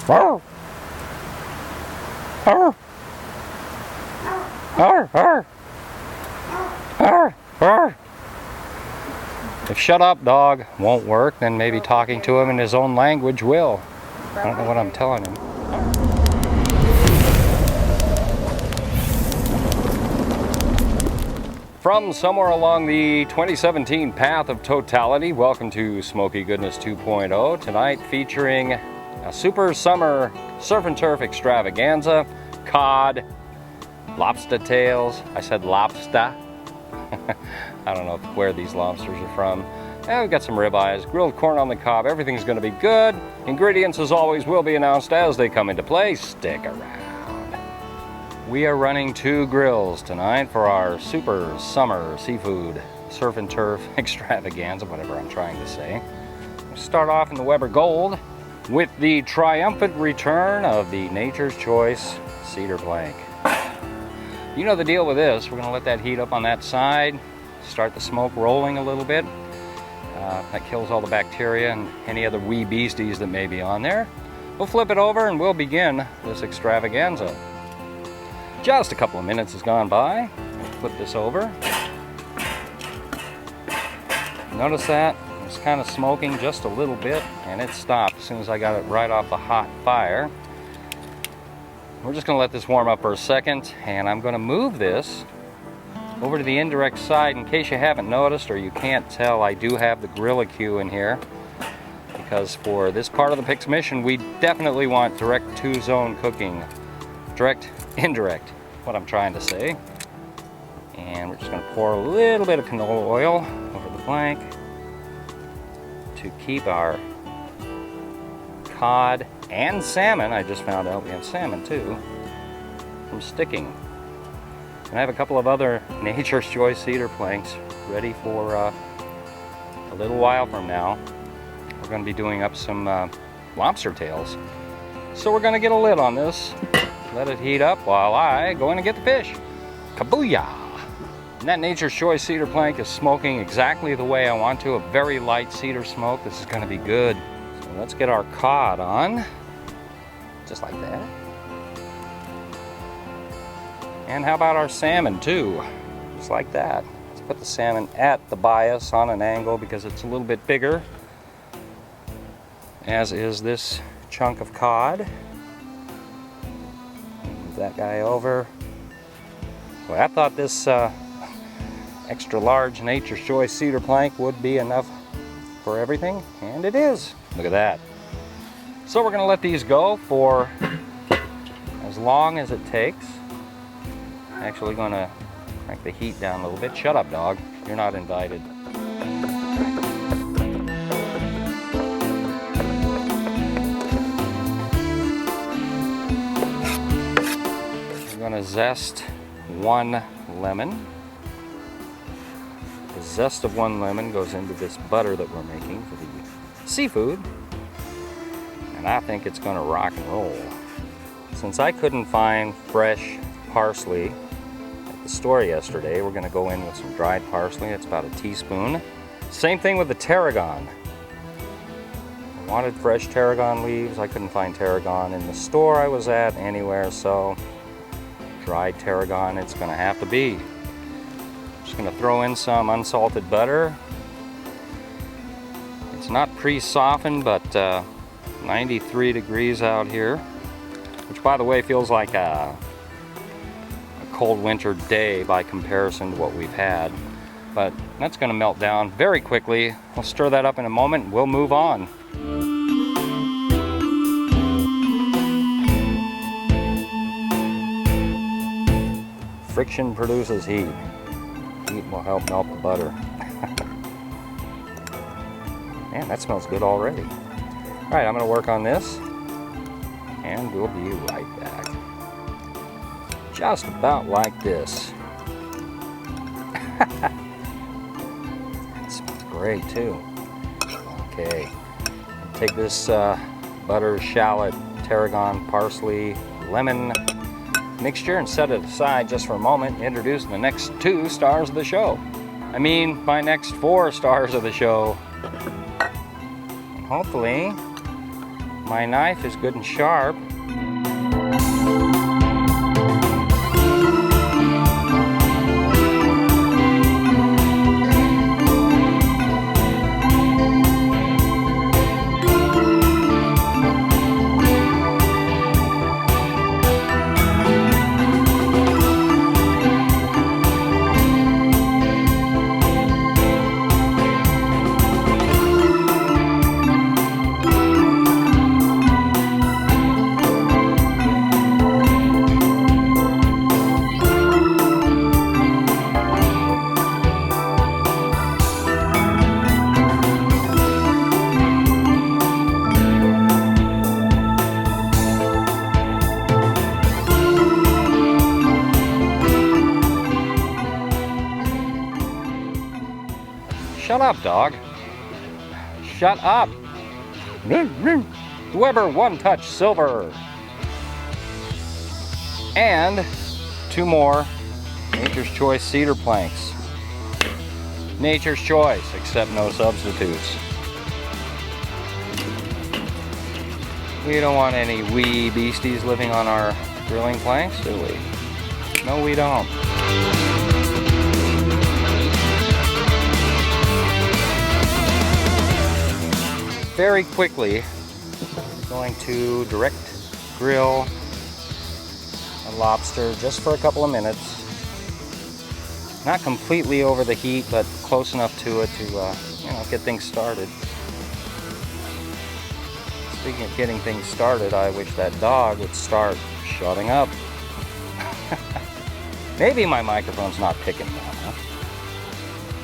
Arr. Arr. Arr. Arr. Arr. Arr. If shut up dog won't work, then maybe talking to him in his own language will. I don't know what I'm telling him. From somewhere along the 2017 path of totality, welcome to Smoky Goodness 2.0. Tonight featuring a super summer surf and turf extravaganza, cod, lobster tails. I said lobster. I don't know where these lobsters are from. And we've got some ribeyes, grilled corn on the cob. Everything's going to be good. Ingredients, as always, will be announced as they come into play. Stick around. We are running 2 grills tonight for our super summer seafood surf and turf extravaganza, whatever I'm trying to say. We'll start off in the Weber Gold with the triumphant return of the Nature's Choice Cedar plank. You know the deal with this. We're going to let that heat up on that side, start the smoke rolling a little bit. That kills all the bacteria and any other wee beasties that may be on there. We'll flip it over and we'll begin this extravaganza. Just a couple of minutes has gone by. Flip this over. Notice that it's kind of smoking just a little bit, and it stopped as soon as I got it right off the hot fire. We're just going to let this warm up for a second, and I'm going to move this over to the indirect side. In case you haven't noticed or you can't tell, I do have the Gorilla-Q in here, because for this part of the PIX mission we definitely want direct 2-zone cooking. Direct, indirect, what I'm trying to say. And we're just going to pour a little bit of canola oil over the flank to keep our cod and salmon, I just found out we have salmon too, from sticking. And I have a couple of other Nature's Choice cedar planks ready for a little while from now. We're going to be doing up some lobster tails. So we're going to get a lid on this, let it heat up while I go in and get the fish. Kabooyah! And that Nature's Choice cedar plank is smoking exactly the way I want to, a very light cedar smoke. This is going to be good. So let's get our cod on, just like that. And how about our salmon too? Just like that. Let's put the salmon at the bias on an angle because it's a little bit bigger, as is this chunk of cod. Move that guy over. Well, I thought this extra large Nature's Choice cedar plank would be enough for everything, and it is. Look at that. So we're going to let these go for as long as it takes. Actually going to crank the heat down a little bit. Shut up, dog. You're not invited. We're going to zest 1 lemon. The zest of 1 lemon goes into this butter that we're making for the seafood. And I think it's going to rock and roll. Since I couldn't find fresh parsley at the store yesterday, we're going to go in with some dried parsley. It's about a teaspoon. Same thing with the tarragon. I wanted fresh tarragon leaves. I couldn't find tarragon in the store I was at anywhere, so dried tarragon it's going to have to be. Just going to throw in some unsalted butter. It's not pre-softened, but 93 degrees out here, which by the way feels like a cold winter day by comparison to what we've had, but that's going to melt down very quickly. We'll stir that up in a moment and we'll move on. Friction produces heat. Heat will help melt the butter. Man, that smells good already. All right, I'm going to work on this and we'll be right back. Just about like this. It smells great too. Okay, take this butter, shallot, tarragon, parsley, lemon mixture and set it aside just for a moment and introduce the next 2 stars of the show. I mean, my next 4 stars of the show. And hopefully My knife is good and sharp. Shut up, dog. Shut up. Weber One Touch Silver. And 2 more Nature's Choice Cedar planks. Nature's Choice, except no substitutes. We don't want any wee beasties living on our grilling planks, do we? No, we don't. Very quickly, I'm going to direct grill a lobster just for a couple of minutes. Not completely over the heat, but close enough to it to get things started. Speaking of getting things started, I wish that dog would start shutting up. Maybe my microphone's not picking now, huh?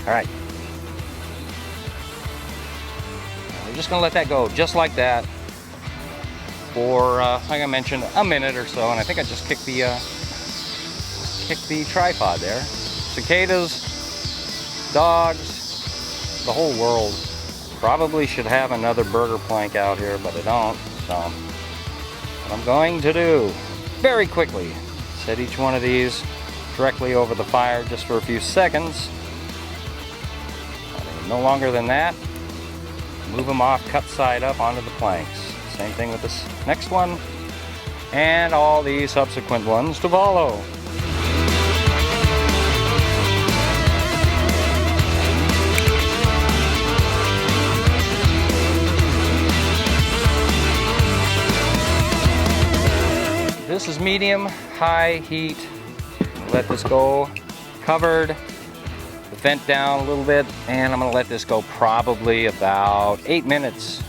All right. We're just gonna let that go just like that for, like I mentioned, a minute or so, and I think I just kicked the tripod there. Cicadas, dogs, the whole world. Probably should have another burger plank out here, but I don't. So what I'm going to do, very quickly, set each one of these directly over the fire just for a few seconds. No longer than that. Move them off, cut side up onto the planks. Same thing with this next one, and all the subsequent ones to follow. This is medium, high heat. Let this go covered, the vent down a little bit, and I'm gonna let this go probably about 8 minutes.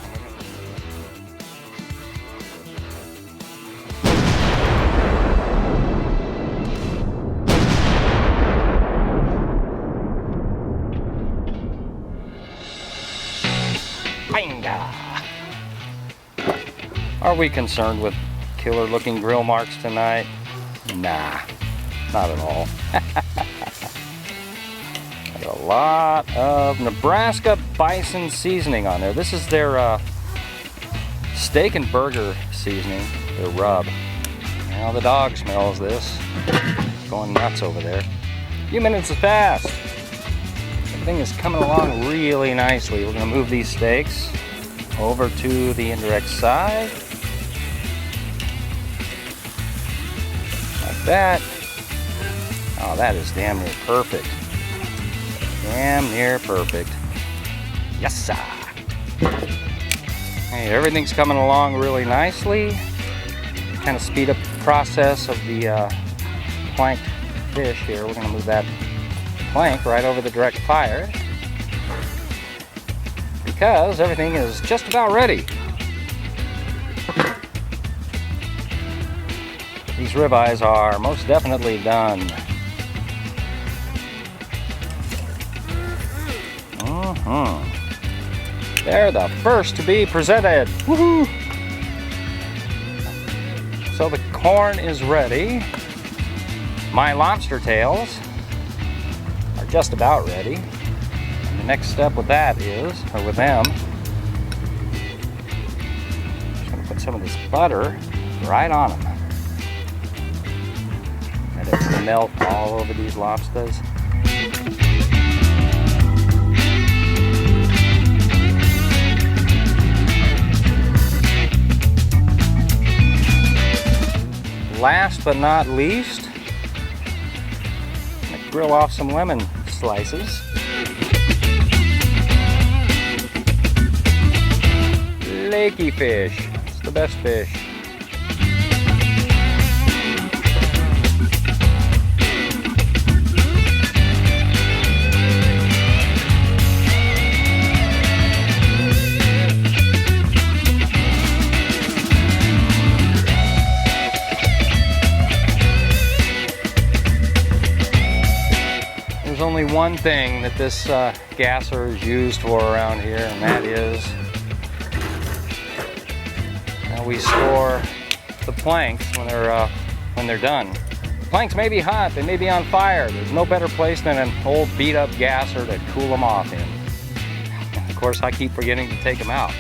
Banga! Are we concerned with killer looking grill marks tonight? Nah, not at all. Got a lot of Nebraska Bison seasoning on there. This is their steak and burger seasoning, their rub. Now the dog smells this. Going nuts over there. A few minutes has passed. Everything is coming along really nicely. We're going to move these steaks over to the indirect side. That. Oh, that is damn near perfect. Damn near perfect. Yes, sir. Hey, everything's coming along really nicely. Kind of speed up the process of the planked fish here. We're going to move that plank right over the direct fire because everything is just about ready. These ribeyes are most definitely done. They're the first to be presented. Woohoo! So the corn is ready. My lobster tails are just about ready. And the next step with that is, or with them, I'm just going to put some of this butter right on them. Let it melt all over these lobsters. last but not least, I'm gonna grill off some lemon slices. Lakey fish, it's the best fish. There's only one thing that this gasser is used for around here, and that is we store the planks when they're done. The planks may be hot, they may be on fire. There's no better place than an old beat up gasser to cool them off in. And of course, I keep forgetting to take them out.